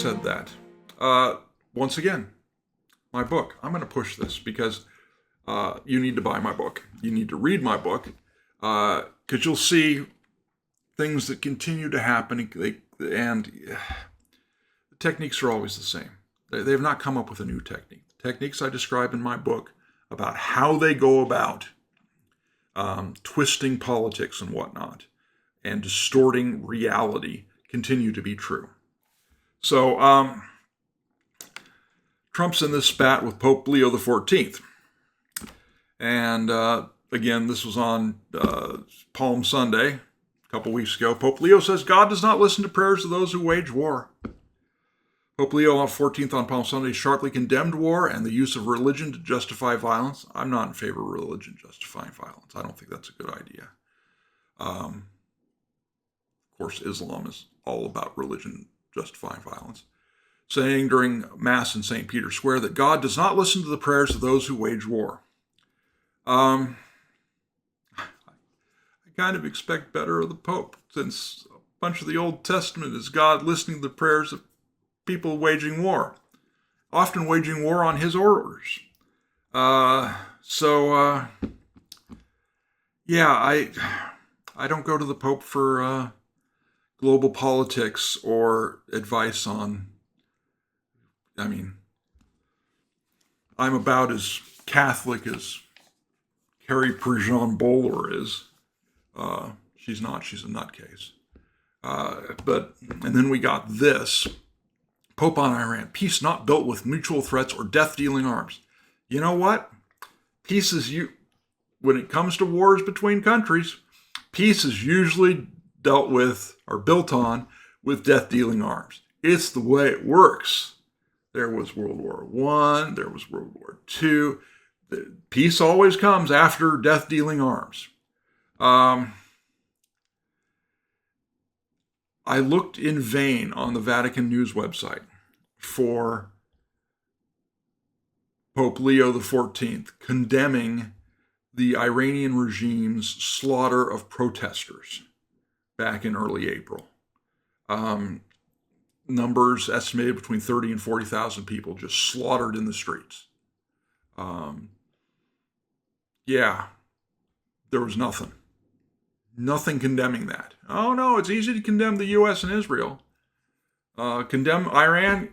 said that. Once again, my book. I'm going to push this because you need to buy my book. You need to read my book because you'll see things that continue to happen, and the techniques are always the same. They have not come up with a new technique. The techniques I describe in my book about how they go about twisting politics and whatnot and distorting reality continue to be true. So Trump's in this spat with Pope Leo XIV. And again, this was on Palm Sunday, a couple weeks ago. Pope Leo says God does not listen to prayers of those who wage war. Pope Leo XIV on Palm Sunday sharply condemned war and the use of religion to justify violence. I'm not in favor of religion justifying violence. I don't think that's a good idea. Of course, Islam is all about religion justifying violence. Saying during Mass in St. Peter's Square that God does not listen to the prayers of those who wage war. I kind of expect better of the Pope, since a bunch of the Old Testament is God listening to the prayers of people waging war, often waging war on his orders. Yeah, I don't go to the Pope for global politics or advice on, I'm about as Catholic as Carrie Prejean Bowler is. She's not, she's a nutcase. And then we got this. Pope on Iran, peace not built with mutual threats or death-dealing arms. You know what? Peace is when it comes to wars between countries, peace is usually dealt with or built on with death-dealing arms. It's the way it works. There was World War I, there was World War II. Peace always comes after death-dealing arms. I looked in vain on the Vatican News website for Pope Leo XIV condemning the Iranian regime's slaughter of protesters back in early April. Numbers estimated between 30 and 40,000 people just slaughtered in the streets. Yeah, there was nothing. Nothing condemning that. Oh no, it's easy to condemn the U.S. and Israel. Condemn Iran?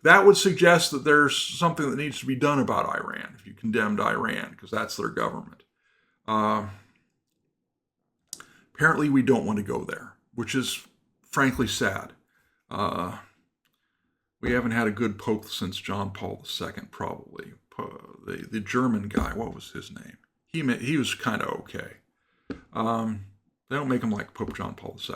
That would suggest that there's something that needs to be done about Iran if you condemned Iran, because that's their government. Apparently we don't want to go there, which is frankly sad. We haven't had a good pope since John Paul II, probably. The German guy, what was his name? He was kind of okay. They don't make him like Pope John Paul II.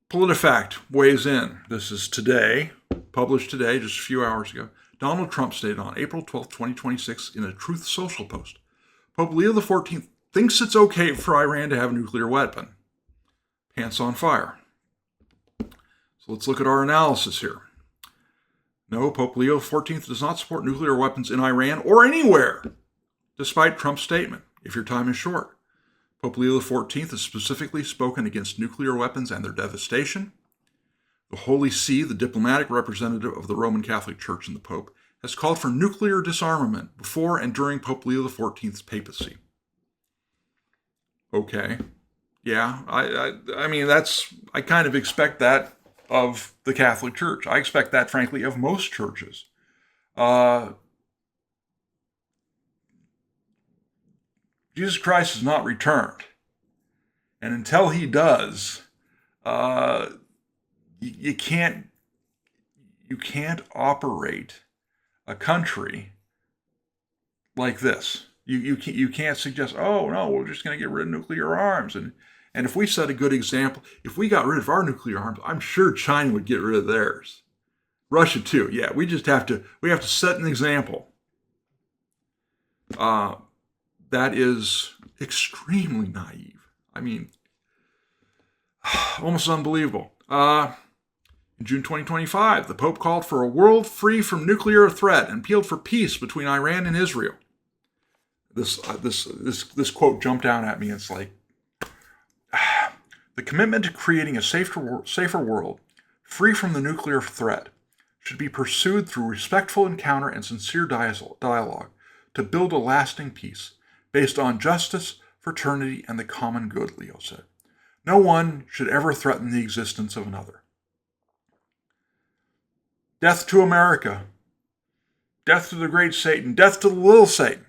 PolitiFact weighs in. This is today, published today, just a few hours ago. Donald Trump stated on April 12, 2026, in a Truth Social post, Pope Leo XIV thinks it's okay for Iran to have a nuclear weapon. Pants on fire. So let's look at our analysis here. No, Pope Leo XIV does not support nuclear weapons in Iran or anywhere, despite Trump's statement. If your time is short. Pope Leo XIV has specifically spoken against nuclear weapons and their devastation. The Holy See, the diplomatic representative of the Roman Catholic Church and the Pope, has called for nuclear disarmament before and during Pope Leo XIV's papacy. Okay. Yeah, I mean, I kind of expect that of the Catholic Church. I expect that, frankly, of most churches. Jesus Christ has not returned. And until he does, you can't operate a country like this. You can't suggest, oh no, we're just going to get rid of nuclear arms. And if we set a good example, if we got rid of our nuclear arms, I'm sure China would get rid of theirs. Russia too. Yeah, we have to set an example. That is extremely naive. I mean, almost unbelievable. In June 2025, the Pope called for a world free from nuclear threat and appealed for peace between Iran and Israel. This quote jumped out at me. It's like, The commitment to creating a safer world, free from the nuclear threat, should be pursued through respectful encounter and sincere dialogue to build a lasting peace based on justice, fraternity, and the common good, Leo said. No one should ever threaten the existence of another. Death to America. Death to the great Satan. Death to the little Satan.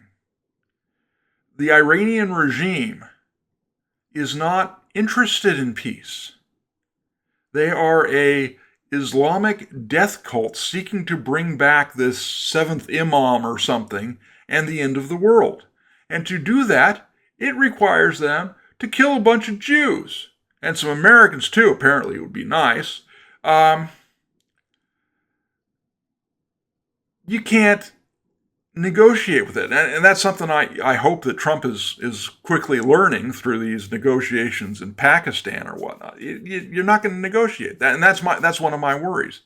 The Iranian regime is not interested in peace. They are a Islamic death cult seeking to bring back this seventh imam or something and the end of the world. And to do that, it requires them to kill a bunch of Jews. And some Americans too, apparently it would be nice. You can't negotiate with it. And that's something I hope that Trump is quickly learning through these negotiations in Pakistan or whatnot. You're not going to negotiate that. And that's one of my worries.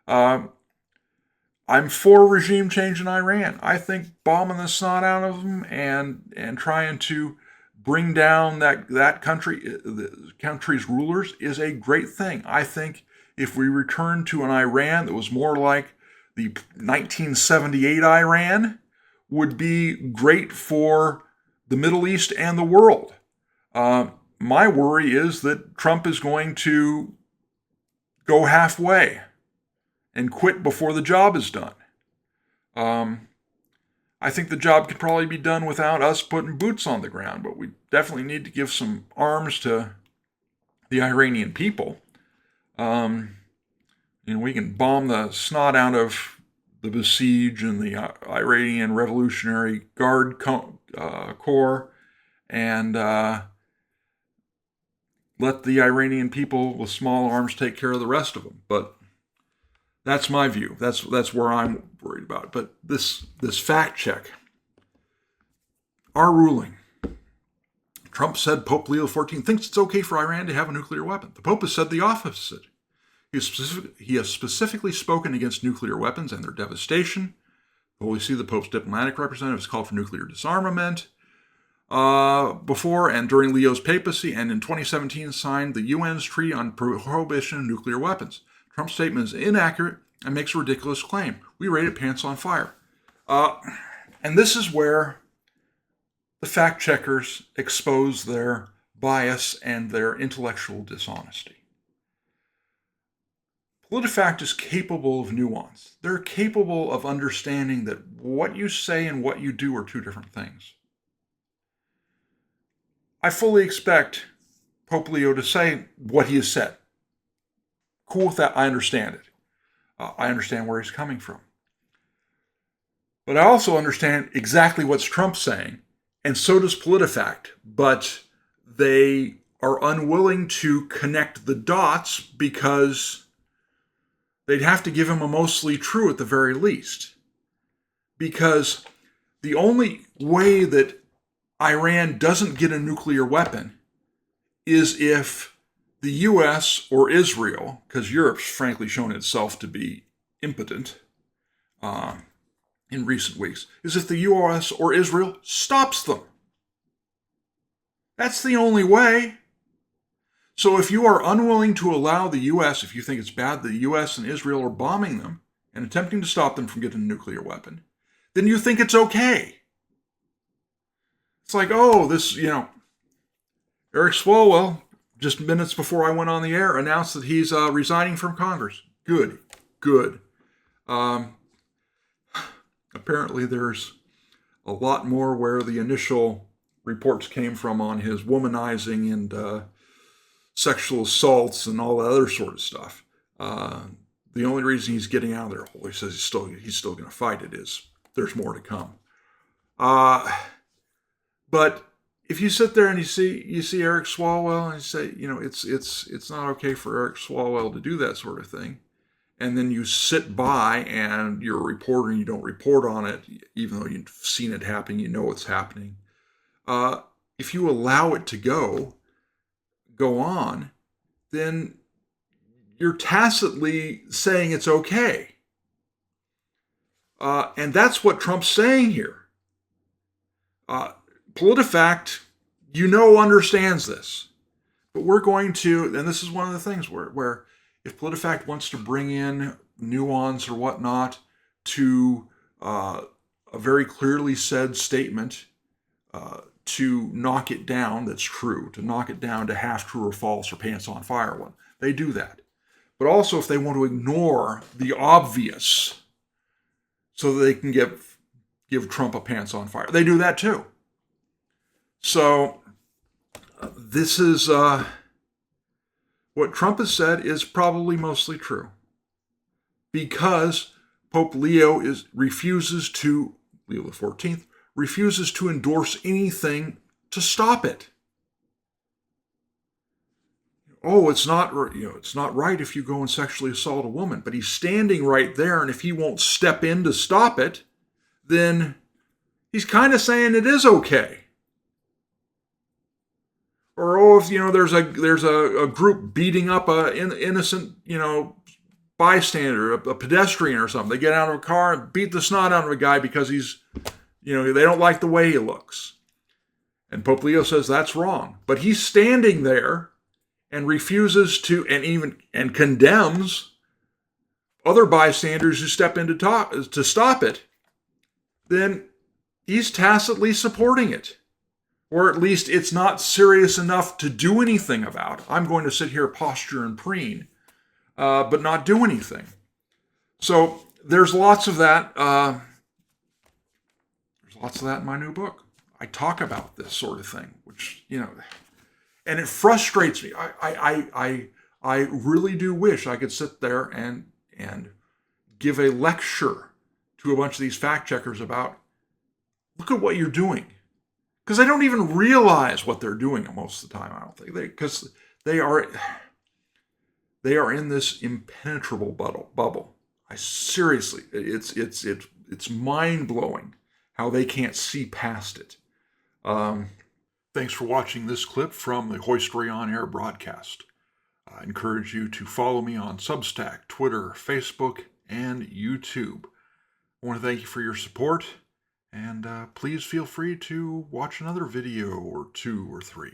I'm for regime change in Iran. I think bombing the snot out of them and trying to bring down that country, the country's rulers, is a great thing. I think if we return to an Iran that was more like the 1978 Iran, would be great for the Middle East and the world. My worry is that Trump is going to go halfway and quit before the job is done. I think the job could probably be done without us putting boots on the ground, but we definitely need to give some arms to the Iranian people. We can bomb the snot out of the Besiege and the Iranian Revolutionary Guard Corps and let the Iranian people with small arms take care of the rest of them. But that's my view. That's where I'm worried about it. But this fact check, our ruling. Trump said Pope Leo XIV thinks it's okay for Iran to have a nuclear weapon. The Pope has said the opposite. He has specifically spoken against nuclear weapons and their devastation. The Holy See, the Pope's diplomatic representative, has called for nuclear disarmament before and during Leo's papacy, and in 2017 signed the UN's Treaty on Prohibition of Nuclear Weapons. Trump's statement is inaccurate and makes a ridiculous claim. We rated pants on fire. And this is where the fact checkers expose their bias and their intellectual dishonesty. PolitiFact is capable of nuance. They're capable of understanding that what you say and what you do are two different things. I fully expect Pope Leo to say what he has said. Cool with that, I understand it. I understand where he's coming from. But I also understand exactly what's Trump saying, and so does PolitiFact, but they are unwilling to connect the dots because they'd have to give him a mostly true at the very least. Because the only way that Iran doesn't get a nuclear weapon is if the U.S. or Israel, because Europe's frankly shown itself to be impotent in recent weeks, is if the U.S. or Israel stops them. That's the only way. So if you are unwilling to allow the U.S., if you think it's bad that the U.S. and Israel are bombing them and attempting to stop them from getting a nuclear weapon, then you think it's okay. It's like, Eric Swalwell, just minutes before I went on the air, announced that he's resigning from Congress. Good. Apparently there's a lot more where the initial reports came from on his womanizing and sexual assaults and all that other sort of stuff. The only reason he's getting out of there, he says he's still going to fight it, is there's more to come. But if you sit there and you see Eric Swalwell and you say, it's not okay for Eric Swalwell to do that sort of thing, and then you sit by and you're a reporter and you don't report on it, even though you've seen it happening, you know what's happening. If you allow it to go on, then you're tacitly saying it's okay. And that's what Trump's saying here. PolitiFact, understands this. But we're going to, and this is one of the things where if PolitiFact wants to bring in nuance or whatnot to a very clearly said statement to knock it down that's true, to knock it down to half true or false or pants on fire one, they do that. But also if they want to ignore the obvious so that they can give Trump a pants on fire, they do that too. So this is what Trump has said is probably mostly true, because Pope Leo refuses to Leo the 14th refuses to endorse anything to stop it. Oh, it's not right if you go and sexually assault a woman, but he's standing right there, and if he won't step in to stop it, then he's kind of saying it is okay. Or if there's a group beating up an innocent bystander, a pedestrian or something, they get out of a car and beat the snot out of a guy because he's they don't like the way he looks, and Pope Leo says that's wrong, but he's standing there and refuses to and condemns other bystanders who step in to stop it. Then he's tacitly supporting it. Or at least it's not serious enough to do anything about. I'm going to sit here, posture and preen, but not do anything. So there's lots of that. There's lots of that in my new book. I talk about this sort of thing, which, and it frustrates me. I really do wish I could sit there and give a lecture to a bunch of these fact checkers about, look at what you're doing. Because they don't even realize what they're doing most of the time, I don't think. Because they are in this impenetrable bubble. Seriously, it's mind-blowing how they can't see past it. Thanks for watching this clip from the Hoistery On Air broadcast. I encourage you to follow me on Substack, Twitter, Facebook, and YouTube. I want to thank you for your support. And please feel free to watch another video or 2 or 3.